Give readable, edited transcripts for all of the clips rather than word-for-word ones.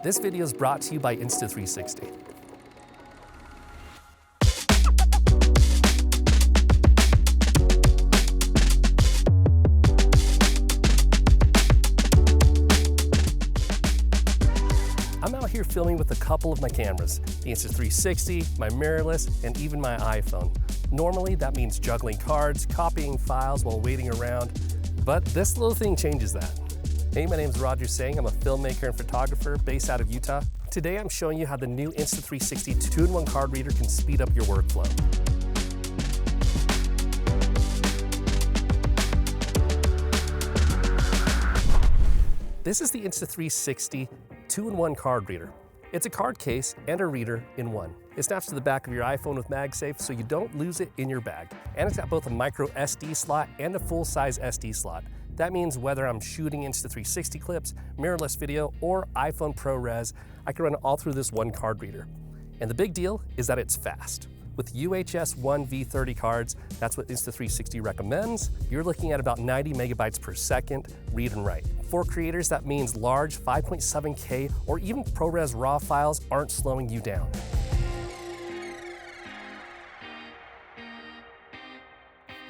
This video is brought to you by Insta360. I'm out here filming with a couple of my cameras, the Insta360, my mirrorless, and even my iPhone. Normally that means juggling cards, copying files while waiting around, but this little thing changes that. Hey, my name is Roger Sang. I'm a filmmaker and photographer based out of Utah. Today I'm showing you how the new Insta360 2-in-1 card reader can speed up your workflow. This is the Insta360 2-in-1 card reader. It's a card case and a reader in one. It snaps to the back of your iPhone with MagSafe so you don't lose it in your bag. And it's got both a microSD slot and a full-size SD slot. That means whether I'm shooting Insta360 clips, mirrorless video, or iPhone ProRes, I can run it all through this one card reader. And the big deal is that it's fast. With UHS 1 V30 cards, that's what Insta360 recommends, you're looking at about 90 megabytes per second, read and write. For creators, that means large 5.7K or even ProRes RAW files aren't slowing you down.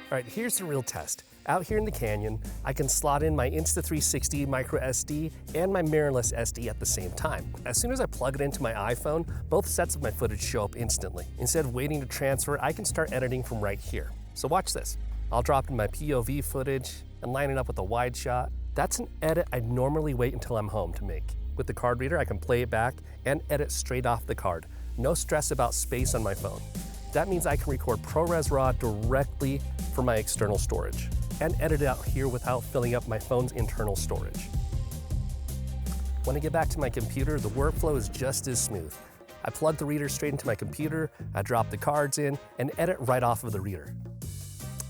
All right, here's the real test. Out here in the canyon, I can slot in my Insta360 microSD and my mirrorless SD at the same time. As soon as I plug it into my iPhone, both sets of my footage show up instantly. Instead of waiting to transfer, I can start editing from right here. So watch this. I'll drop in my POV footage and line it up with a wide shot. That's an edit I'd normally wait until I'm home to make. With the card reader, I can play it back and edit straight off the card. No stress about space on my phone. That means I can record ProRes RAW directly from my external storage and edit it out here without filling up my phone's internal storage. When I get back to my computer, the workflow is just as smooth. I plug the reader straight into my computer, I drop the cards in, and edit right off of the reader.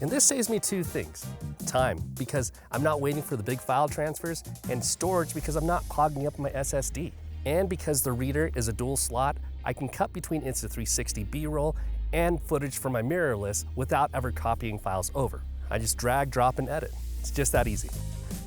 And this saves me two things. Time, because I'm not waiting for the big file transfers, and storage because I'm not clogging up my SSD. And because the reader is a dual slot, I can cut between Insta360 B-roll and footage from my mirrorless without ever copying files over. I just drag, drop, and edit. It's just that easy.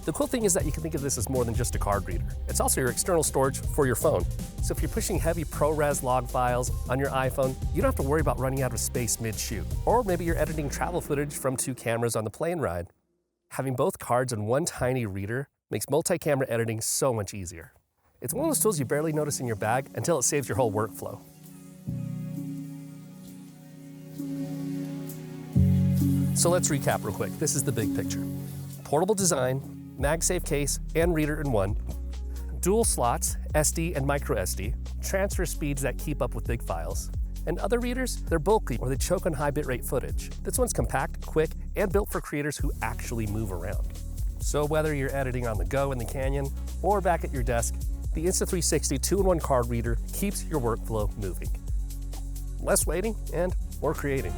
The cool thing is that you can think of this as more than just a card reader. It's also your external storage for your phone. So if you're pushing heavy ProRes log files on your iPhone, you don't have to worry about running out of space mid-shoot. Or maybe you're editing travel footage from 2 cameras on the plane ride. Having both cards in one tiny reader makes multi-camera editing so much easier. It's one of those tools you barely notice in your bag until it saves your whole workflow. So let's recap real quick. This is the big picture. Portable design, MagSafe case, and reader in one. Dual slots, SD and microSD. Transfer speeds that keep up with big files. And other readers, they're bulky or they choke on high bitrate footage. This one's compact, quick, and built for creators who actually move around. So whether you're editing on the go in the canyon or back at your desk, the Insta360 2-in-1 card reader keeps your workflow moving. Less waiting and more creating.